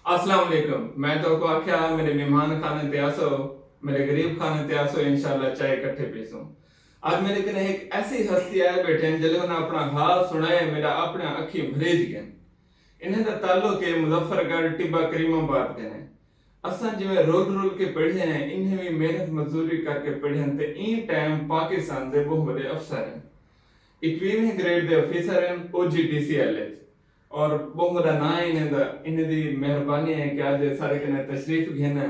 अस्सलाम वालेकुम। मैं तो को आख्या मेरे मेहमान खाने ते आसो, मेरे गरीब खाने ते आसो, इंशाल्लाह चाय इकट्ठे पीसो। आज मेरे कने एक ऐसी हस्ती आए बैठे हैं जिन्हें उन्हें अपना हाल सुनाए मेरा अपने अखी भरेज गए। इन्हें दा ताल्लुक है मुजफ्फरगढ़ टिब्बा करीमाबाद के ने। असां जिवें रोल रोल के पढ़े हैं, इन्हें भी मेहनत मजदूरी करके पढ़े हैं ते ई टाइम पाकिस्तान दे बहुत बड़े अफसर हैं। 21वें ग्रेड दे ऑफिसर हैं OGDCL और बहुत बड़ा ना इन्हें दी मेहरबानी है कि आज सारे कने तशरीफ घेना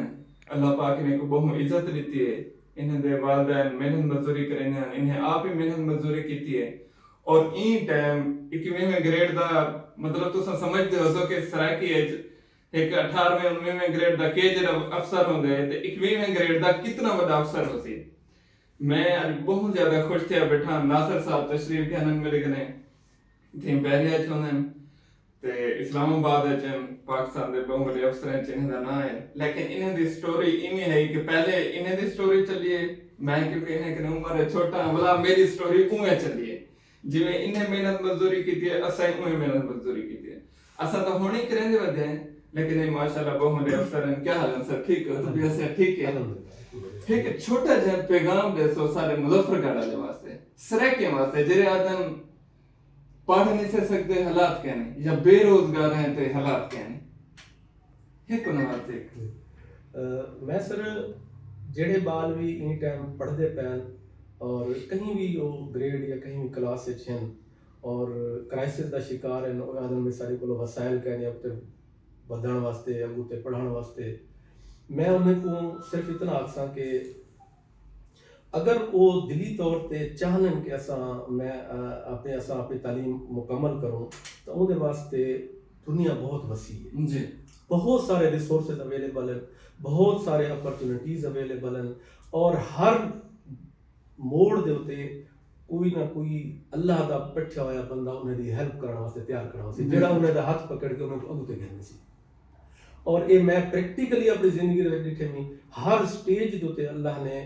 अल्लाह पाक ने को बहुत इज्जत दी है। इन्हें दे वालिदैन मेहनत मजदूरी करें हैं, इन्हें आप ही मेहनत मजदूरी की है और ई टाइम 21वें ग्रेड दा मतलब तुसा समझते हो सो कि सराकी एज एक 18वें 19वें ग्रेड दा के जरा अफसर होंगे ते 21वें ग्रेड दा कितना बड़ा अफसर होसी। मैं आज बहुत ज्यादा खुश थे बैठा नासिर साहब तशरीफ घेना मेरे कने थी पहले चोंदन ते इस्लामाबाद च पाकिस्तान दे बहुत बड़े अफसर च इन्हें दा ना है। लेकिन इन्हें दी स्टोरी इवें है कि पहले इन्हें दी स्टोरी चली है, मैं क्योंकि इन्हें कने उम्र छोटा वाला मेरी स्टोरी उवें चली है जिवें इन्हें मेहनत मजदूरी की है असां उवें मेहनत मजदूरी की है। असां तो होने करेंदे वदे हैं लेकिन ये माशाल्लाह बहुत बड़े अफसर हैं। क्या हाल है सर? ठीक है तो भी ऐसे ठीक है। ठीक है, छोटा जन पैगाम दे सो सारे मुजफ्फरगढ़ वाले वास्ते सराके वास्ते जेरे आदम पढ़ नहीं से सकते हालात कहने या बेरोजगार हैं तो हालात कहने है कोना वास्ते मैं सर जेड़े बाल भी इन टाइम पढ़ते पैन और कहीं भी वो ग्रेड या कहीं भी क्लास हैं और क्राइसिस का शिकार हैं आदम में सारे को वसाइल कहने अब तक बढ़ण वास्ते अगू ते पढ़ाने वास्ते मैं उन्हें को सिर्फ इतना आखसा कि अगर वो दिली तौर पे चाहन कि मैं अपनी तालीम मुकम्मल करूं तो उनके वास्ते दुनिया बहुत वसी है जी। बहुत सारे रिसोर्सेज अवेलेबल हैं, बहुत सारे अपॉर्चुनिटीज अवेलेबल हैं और हर मोड़ दे उते कोई ना कोई अल्लाह दा पठिया होया बंदा उन्हें दी हेल्प करने वास्ते तैयार करना वास्ते जेड़ा उन्हें दा हाथ पकड़ के उन्हें अगू ते घेने सी। और ये मैं प्रैक्टिकली अपनी जिंदगी दे विच दिखे नहीं हर स्टेज दे उते अल्लाह ने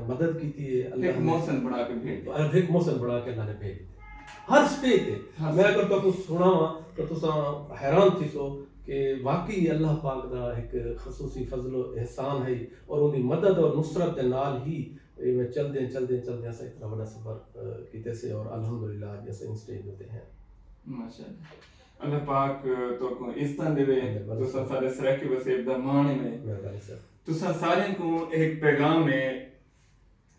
मदद की थी। एक मौसम बढ़ा के भेज अधिक मौसम बढ़ा के अल्लाह ने भेज दिया हर स्टेज पे। मैं अगर तो कुछ सुनावा तो तुसा हैरान थी सो कि वाकई अल्लाह पाक दा एक खसूसी फजल और एहसान है और उनकी मदद और नुसरत के नाल ही मैं चलदे ऐसा इतना बड़ा सफर कीते से और अल्हम्दुलिल्लाह आज ऐसे स्टेज होते हैं माशाअल्लाह। अल्लाह पाक तो को इस्तान देवे तुसा सारे सराकी वसे दा मान में तुसा सारे को एक पैगाम है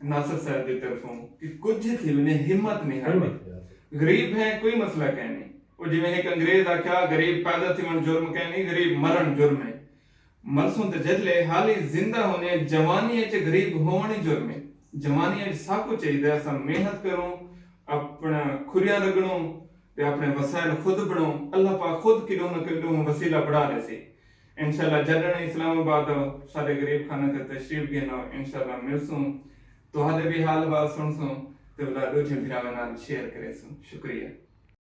नासिर साहब की तरफों कि कुछ थी उन्हें हिम्मत नहीं हारनी। गरीब है कोई मसला कह नहीं वो जिवें एक अंग्रेज आख्या गरीब पैदा थी मन जुर्म कह नहीं गरीब मरण जुर्म है। मरसों ते जदले हाली जिंदा होने जवानी च गरीब होवणी जुर्म है। जवानी च सब कुछ चाहिए असां मेहनत करूं अपना खुरिया रगड़ूं ते अपने वसाइल खुद बनाऊं अल्लाह पाक खुद किलो न किलो वसीला बढ़ा दे सी। इंशाल्लाह जदन इस्लामाबाद सारे गरीब खाने ते तशरीफ घेना इंशाल्लाह मिलसूं तो हाले भी हाल बात सुनसूं ते वला दूजे फिरावे नाल शेयर करेसूं। शुक्रिया।